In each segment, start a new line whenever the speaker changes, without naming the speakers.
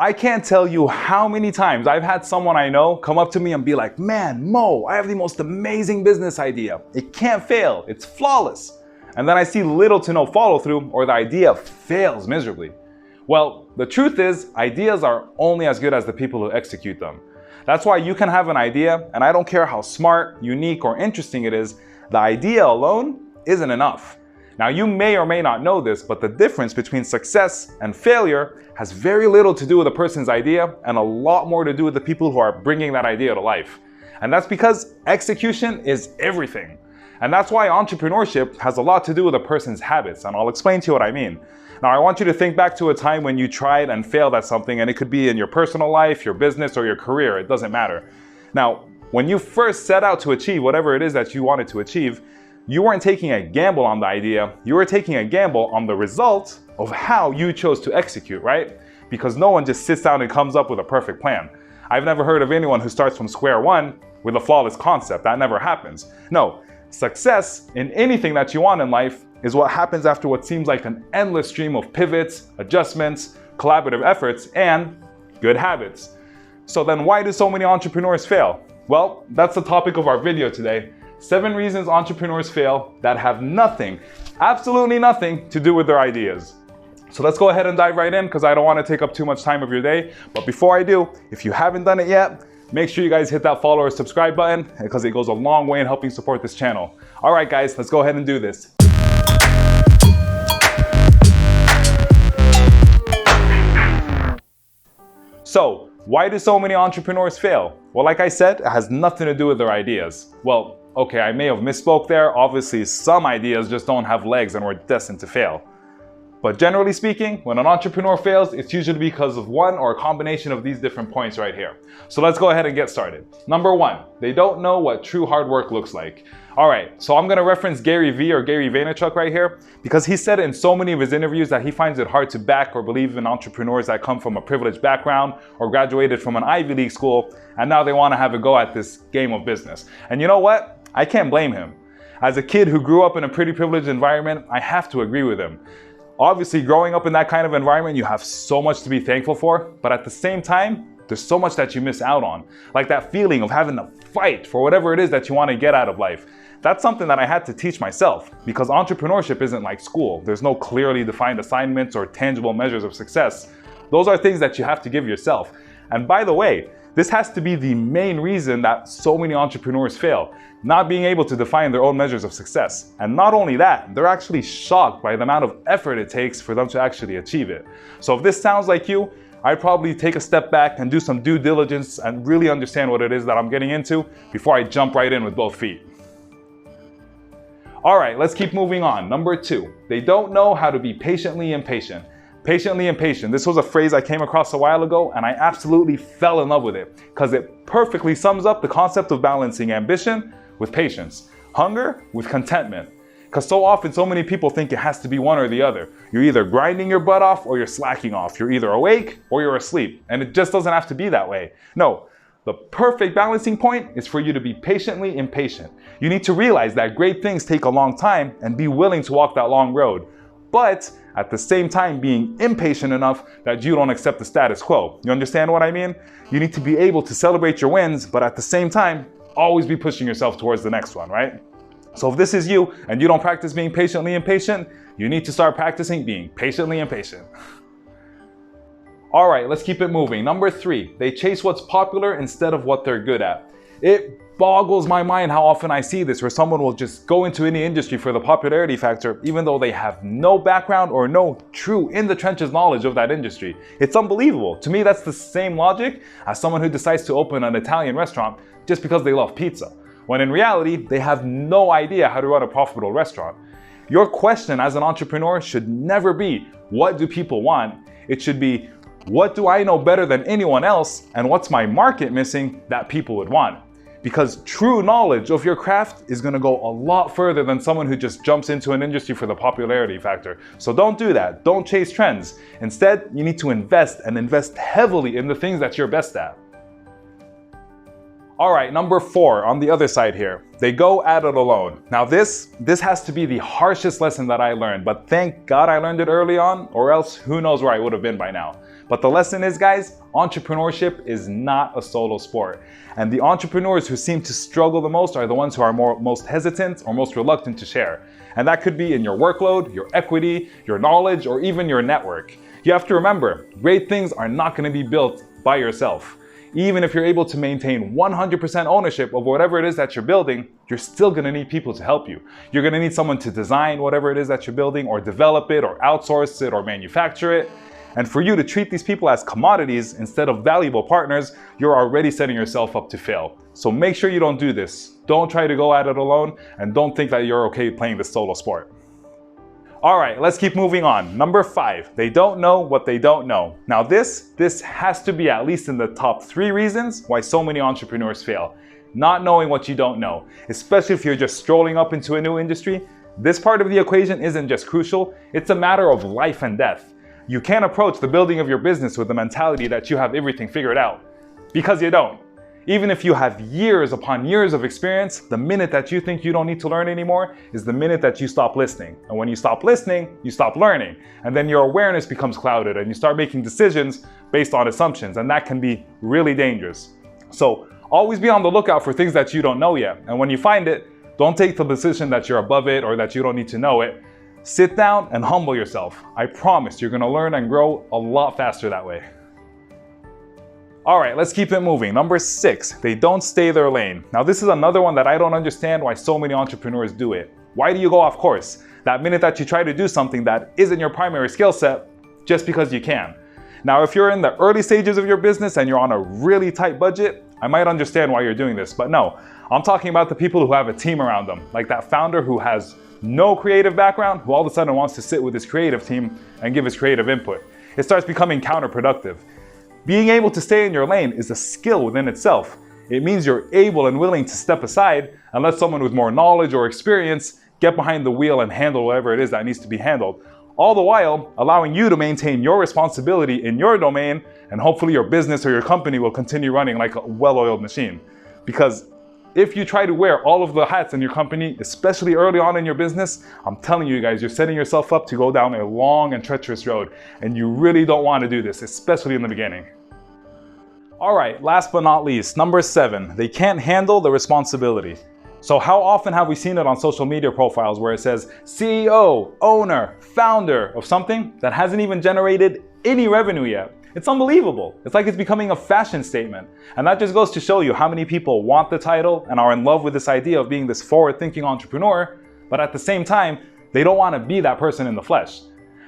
I can't tell you how many times I've had someone I know come up to me and be like, man, Mo, I have the most amazing business idea. It can't fail. It's flawless. And then I see little to no follow through, or the idea fails miserably. Well, the truth is, ideas are only as good as the people who execute them. That's why you can have an idea, and I don't care how smart, unique, or interesting it is, the idea alone isn't enough. Now, you may or may not know this, but the difference between success and failure has very little to do with a person's idea and a lot more to do with the people who are bringing that idea to life. And that's because execution is everything. And that's why entrepreneurship has a lot to do with a person's habits, and I'll explain to you what I mean. Now, I want you to think back to a time when you tried and failed at something, and it could be in your personal life, your business, or your career, it doesn't matter. Now, when you first set out to achieve whatever it is that you wanted to achieve, you weren't taking a gamble on the idea, you were taking a gamble on the result of how you chose to execute, right? Because no one just sits down and comes up with a perfect plan. I've never heard of anyone who starts from square one with a flawless concept. That never happens. No, success in anything that you want in life is what happens after what seems like an endless stream of pivots, adjustments, collaborative efforts, and good habits. So then why do so many entrepreneurs fail? Well, that's the topic of our video today. 7 reasons entrepreneurs fail that have nothing, absolutely nothing, to do with their ideas. So let's go ahead and dive right in because I don't want to take up too much time of your day. But before I do, if you haven't done it yet, make sure you guys hit that follow or subscribe button because it goes a long way in helping support this channel. All right, guys, let's go ahead and do this. So, why do so many entrepreneurs fail? Well, like I said, it has nothing to do with their ideas. Well, okay, I may have misspoke there. Obviously, some ideas just don't have legs and we're destined to fail. But generally speaking, when an entrepreneur fails, it's usually because of one or a combination of these different points right here. So let's go ahead and get started. Number 1, they don't know what true hard work looks like. All right, so I'm gonna reference Gary Vee or Gary Vaynerchuk right here because he said in so many of his interviews that he finds it hard to back or believe in entrepreneurs that come from a privileged background or graduated from an Ivy League school and now they wanna have a go at this game of business. And you know what? I can't blame him. As a kid who grew up in a pretty privileged environment, I have to agree with him. Obviously, growing up in that kind of environment, you have so much to be thankful for, but at the same time, there's so much that you miss out on. Like that feeling of having to fight for whatever it is that you want to get out of life. That's something that I had to teach myself because entrepreneurship isn't like school. There's no clearly defined assignments or tangible measures of success. Those are things that you have to give yourself. And by the way, this has to be the main reason that so many entrepreneurs fail, not being able to define their own measures of success. And not only that, they're actually shocked by the amount of effort it takes for them to actually achieve it. So if this sounds like you, I'd probably take a step back and do some due diligence and really understand what it is that I'm getting into before I jump right in with both feet. All right, let's keep moving on. Number 2, they don't know how to be patiently impatient. Patiently impatient. This was a phrase I came across a while ago and I absolutely fell in love with it because it perfectly sums up the concept of balancing ambition with patience, hunger with contentment. Because so often, so many people think it has to be one or the other. You're either grinding your butt off or you're slacking off. You're either awake or you're asleep. And it just doesn't have to be that way. No, the perfect balancing point is for you to be patiently impatient. You need to realize that great things take a long time and be willing to walk that long road. But at the same time being impatient enough that you don't accept the status quo. You understand what I mean? You need to be able to celebrate your wins, but at the same time, always be pushing yourself towards the next one, right? So if this is you and you don't practice being patiently impatient, you need to start practicing being patiently impatient. All right, let's keep it moving. Number 3, they chase what's popular instead of what they're good at. It boggles my mind how often I see this where someone will just go into any industry for the popularity factor even though they have no background or no true in the trenches knowledge of that industry. It's unbelievable. To me, that's the same logic as someone who decides to open an Italian restaurant just because they love pizza, when in reality, they have no idea how to run a profitable restaurant. Your question as an entrepreneur should never be, what do people want? It should be, what do I know better than anyone else and what's my market missing that people would want? Because true knowledge of your craft is gonna go a lot further than someone who just jumps into an industry for the popularity factor. So don't do that, don't chase trends. Instead, you need to invest and invest heavily in the things that you're best at. All right, number 4, on the other side here, they go at it alone. Now this has to be the harshest lesson that I learned, but thank God I learned it early on, or else who knows where I would have been by now. But the lesson is, guys, entrepreneurship is not a solo sport. And the entrepreneurs who seem to struggle the most are the ones who are most hesitant or most reluctant to share. And that could be in your workload, your equity, your knowledge, or even your network. You have to remember, great things are not going to be built by yourself. Even if you're able to maintain 100% ownership of whatever it is that you're building, you're still going to need people to help you. You're going to need someone to design whatever it is that you're building, or develop it, or outsource it, or manufacture it. And for you to treat these people as commodities instead of valuable partners, you're already setting yourself up to fail. So make sure you don't do this. Don't try to go at it alone, and don't think that you're okay playing this solo sport. All right, let's keep moving on. Number 5, they don't know what they don't know. Now this has to be at least in the top 3 reasons why so many entrepreneurs fail. Not knowing what you don't know, especially if you're just strolling up into a new industry. This part of the equation isn't just crucial, it's a matter of life and death. You can't approach the building of your business with the mentality that you have everything figured out, because you don't. Even if you have years upon years of experience, the minute that you think you don't need to learn anymore is the minute that you stop listening. And when you stop listening, you stop learning. And then your awareness becomes clouded and you start making decisions based on assumptions. And that can be really dangerous. So always be on the lookout for things that you don't know yet. And when you find it, don't take the decision that you're above it or that you don't need to know it. Sit down and humble yourself. I promise you're gonna learn and grow a lot faster that way. All right, let's keep it moving. Number 6, they don't stay their lane. Now this is another one that I don't understand why so many entrepreneurs do it. Why do you go off course? That minute that you try to do something that isn't your primary skill set, just because you can. Now, if you're in the early stages of your business and you're on a really tight budget, I might understand why you're doing this, but no. I'm talking about the people who have a team around them, like that founder who has no creative background, who all of a sudden wants to sit with his creative team and give his creative input. It starts becoming counterproductive. Being able to stay in your lane is a skill within itself. It means you're able and willing to step aside and let someone with more knowledge or experience get behind the wheel and handle whatever it is that needs to be handled. All the while allowing you to maintain your responsibility in your domain, and hopefully your business or your company will continue running like a well-oiled machine. Because if you try to wear all of the hats in your company, especially early on in your business, I'm telling you guys, you're setting yourself up to go down a long and treacherous road. And you really don't want to do this, especially in the beginning. All right, last but not least, number 7, they can't handle the responsibility. So how often have we seen it on social media profiles where it says CEO, owner, founder of something that hasn't even generated any revenue yet? It's unbelievable. It's like it's becoming a fashion statement. And that just goes to show you how many people want the title and are in love with this idea of being this forward-thinking entrepreneur, but at the same time, they don't want to be that person in the flesh.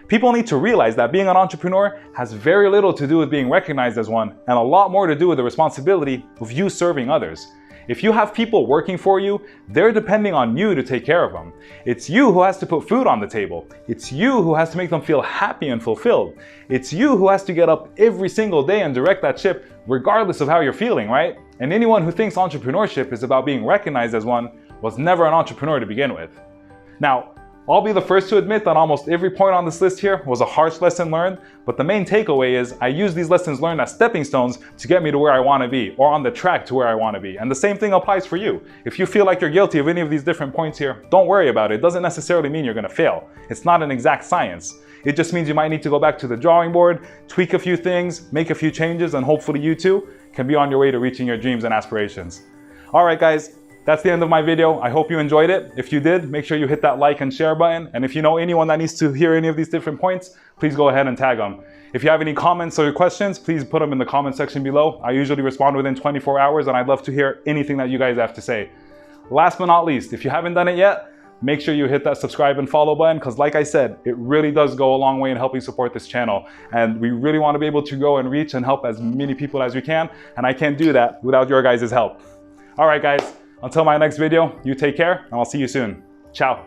People need to realize that being an entrepreneur has very little to do with being recognized as one, and a lot more to do with the responsibility of you serving others. If you have people working for you, they're depending on you to take care of them. It's you who has to put food on the table. It's you who has to make them feel happy and fulfilled. It's you who has to get up every single day and direct that ship regardless of how you're feeling, right? And anyone who thinks entrepreneurship is about being recognized as one was never an entrepreneur to begin with. Now, I'll be the first to admit that almost every point on this list here was a harsh lesson learned, but the main takeaway is I use these lessons learned as stepping stones to get me to where I want to be, or on the track to where I want to be. And the same thing applies for you. If you feel like you're guilty of any of these different points here, don't worry about it. It doesn't necessarily mean you're going to fail. It's not an exact science. It just means you might need to go back to the drawing board, tweak a few things, make a few changes, and hopefully you too can be on your way to reaching your dreams and aspirations. All right, guys. That's the end of my video. I hope you enjoyed it. If you did, make sure you hit that like and share button. And if you know anyone that needs to hear any of these different points, please go ahead and tag them. If you have any comments or questions, please put them in the comment section below. I usually respond within 24 hours and I'd love to hear anything that you guys have to say. Last but not least, if you haven't done it yet, make sure you hit that subscribe and follow button, because like I said, it really does go a long way in helping support this channel. And we really want to be able to go and reach and help as many people as we can. And I can't do that without your guys' help. All right, guys. Until my next video, you take care, and I'll see you soon. Ciao.